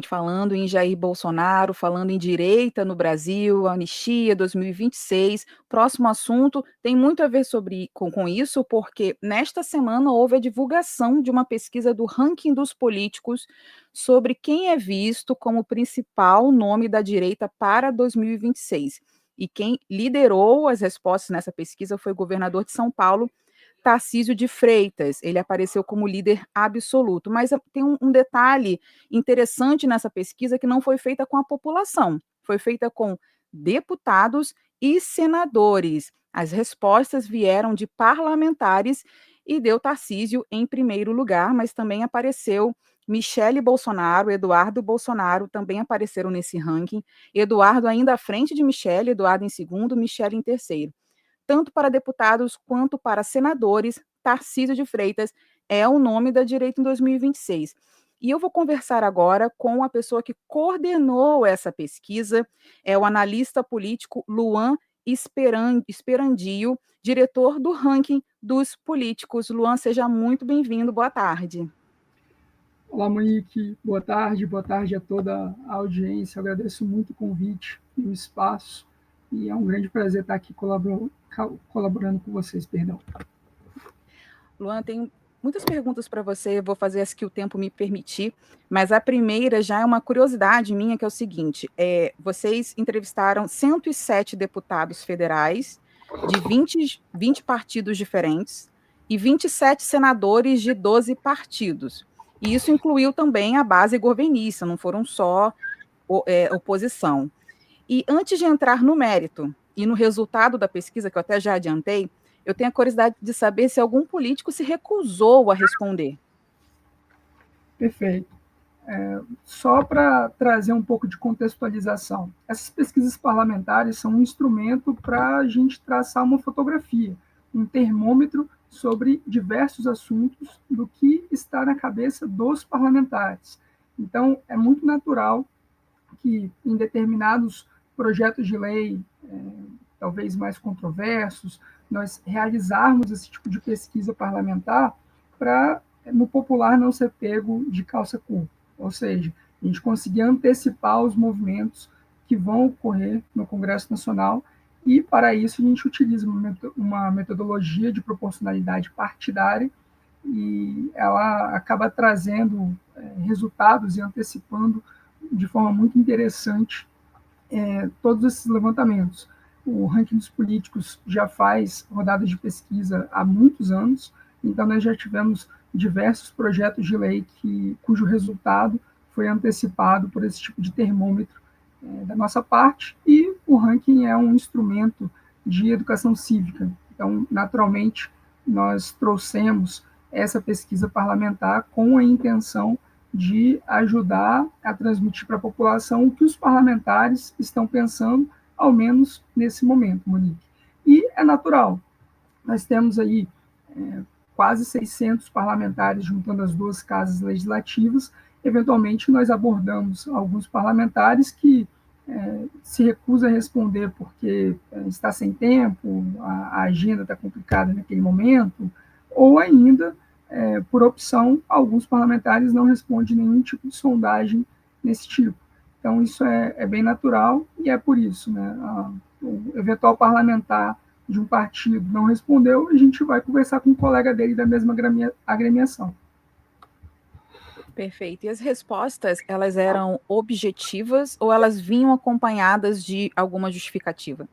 falando em Jair Bolsonaro, falando em direita no Brasil, anistia 2026. Próximo assunto tem muito a ver com isso, porque nesta semana houve a divulgação de uma pesquisa do ranking dos políticos sobre quem é visto como principal nome da direita para 2026. E quem liderou as respostas nessa pesquisa foi o governador de São Paulo, Tarcísio de Freitas. Ele apareceu como líder absoluto, mas tem um detalhe interessante nessa pesquisa que não foi feita com a população, foi feita com deputados e senadores. As respostas vieram de parlamentares e deu Tarcísio em primeiro lugar, mas também apareceu Michele Bolsonaro, Eduardo Bolsonaro também apareceram nesse ranking. Eduardo ainda à frente de Michele, Eduardo em segundo, Michele em terceiro. Tanto para deputados quanto para senadores, Tarcísio de Freitas é o nome da direita em 2026. E eu vou conversar agora com a pessoa que coordenou essa pesquisa, é o analista político Luan Esperandio, diretor do ranking dos políticos. Luan, seja muito bem-vindo, boa tarde. Olá, Monique, boa tarde a toda a audiência. Eu agradeço muito o convite e o espaço, e é um grande prazer estar aqui colaborando com vocês. Perdão. Luan, tenho muitas perguntas para você, vou fazer as que o tempo me permitir, mas a primeira já é uma curiosidade minha, que é o seguinte, vocês entrevistaram 107 deputados federais de 20 partidos diferentes e 27 senadores de 12 partidos. E isso incluiu também a base governista, não foram só oposição. E antes de entrar no mérito e no resultado da pesquisa, que eu até já adiantei, eu tenho a curiosidade de saber se algum político se recusou a responder. Perfeito. Só para trazer um pouco de contextualização, essas pesquisas parlamentares são um instrumento para a gente traçar uma fotografia, um termômetro sobre diversos assuntos do que está na cabeça dos parlamentares. Então, é muito natural que em determinados projetos de lei, talvez mais controversos, nós realizarmos esse tipo de pesquisa parlamentar para, no popular, não ser pego de calça curta. Ou seja, a gente conseguir antecipar os movimentos que vão ocorrer no Congresso Nacional, e para isso a gente utiliza uma metodologia de proporcionalidade partidária, e ela acaba trazendo resultados e antecipando de forma muito interessante todos esses levantamentos. O ranking dos políticos já faz rodadas de pesquisa há muitos anos, então nós já tivemos diversos projetos de lei cujo resultado foi antecipado por esse tipo de termômetro da nossa parte, e o ranking é um instrumento de educação cívica. Então, naturalmente, nós trouxemos essa pesquisa parlamentar com a intenção de ajudar a transmitir para a população o que os parlamentares estão pensando, ao menos nesse momento, Monique. E é natural, nós temos aí quase 600 parlamentares juntando as duas casas legislativas. Eventualmente, nós abordamos alguns parlamentares que se recusam a responder porque está sem tempo, a agenda está complicada naquele momento, ou ainda, por opção, alguns parlamentares não respondem nenhum tipo de sondagem nesse tipo. Então, isso é bem natural, e é por isso, né, o eventual parlamentar de um partido não respondeu, a gente vai conversar com um colega dele da mesma agremiação. Perfeito. E as respostas, elas eram objetivas ou elas vinham acompanhadas de alguma justificativa?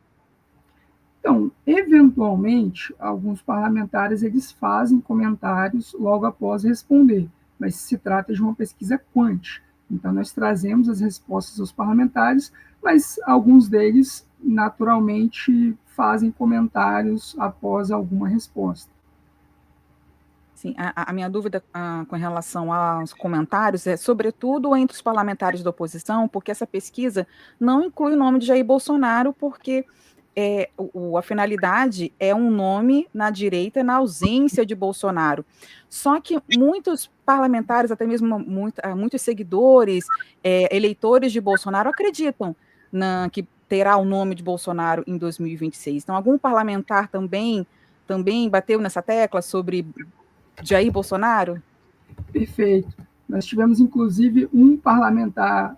Então, eventualmente, alguns parlamentares eles fazem comentários logo após responder, mas se trata de uma pesquisa quant. Então, nós trazemos as respostas aos parlamentares, mas alguns deles, naturalmente, fazem comentários após alguma resposta. Sim, a minha dúvida com relação aos comentários é, sobretudo, entre os parlamentares da oposição, porque essa pesquisa não inclui o nome de Jair Bolsonaro, porque a finalidade é um nome na direita na ausência de Bolsonaro. Só que muitos parlamentares, até mesmo muitos seguidores, eleitores de Bolsonaro, acreditam que terá o nome de Bolsonaro em 2026. Então, algum parlamentar também bateu nessa tecla sobre Jair Bolsonaro? Perfeito. Nós tivemos, inclusive, um parlamentar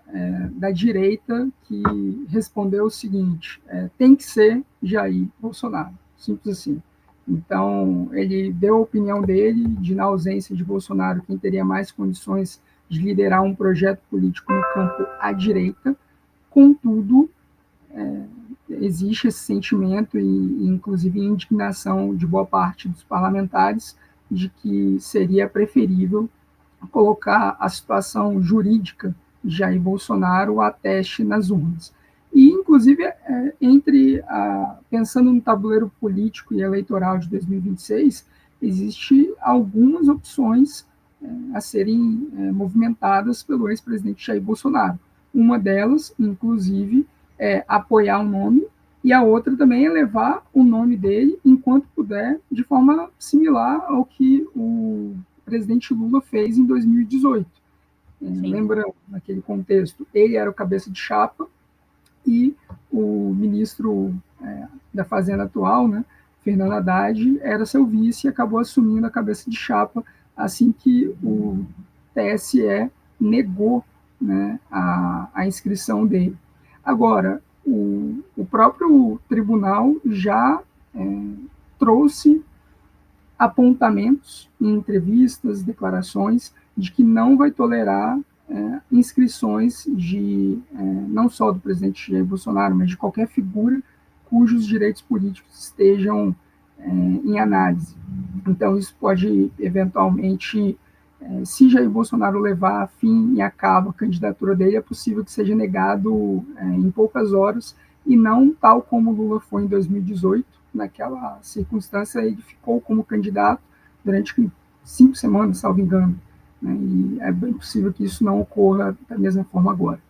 da direita que respondeu o seguinte: tem que ser Jair Bolsonaro, simples assim. Então, ele deu a opinião dele de, na ausência de Bolsonaro, quem teria mais condições de liderar um projeto político no campo à direita. Contudo, existe esse sentimento e, inclusive, indignação de boa parte dos parlamentares de que seria preferível colocar a situação jurídica de Jair Bolsonaro a teste nas urnas. E, inclusive, pensando no tabuleiro político e eleitoral de 2026, existe algumas opções a serem movimentadas pelo ex-presidente Jair Bolsonaro. Uma delas, inclusive, é apoiar o nome, e a outra também é levar o nome dele, enquanto puder, de forma similar ao que o presidente Lula fez em 2018. Lembrando, naquele contexto, ele era o cabeça de chapa e o ministro da Fazenda atual, né, Fernando Haddad, era seu vice e acabou assumindo a cabeça de chapa assim que o TSE negou, né, a inscrição dele. Agora, o próprio tribunal já trouxe apontamentos em entrevistas, declarações, de que não vai tolerar inscrições de não só do presidente Jair Bolsonaro, mas de qualquer figura cujos direitos políticos estejam em análise. Então, isso pode, eventualmente, se Jair Bolsonaro levar a fim e a cabo a candidatura dele, é possível que seja negado em poucas horas, e não tal como Lula foi em 2018. Naquela circunstância, ele ficou como candidato durante 5 semanas, salvo engano. Né? E é bem possível que isso não ocorra da mesma forma agora.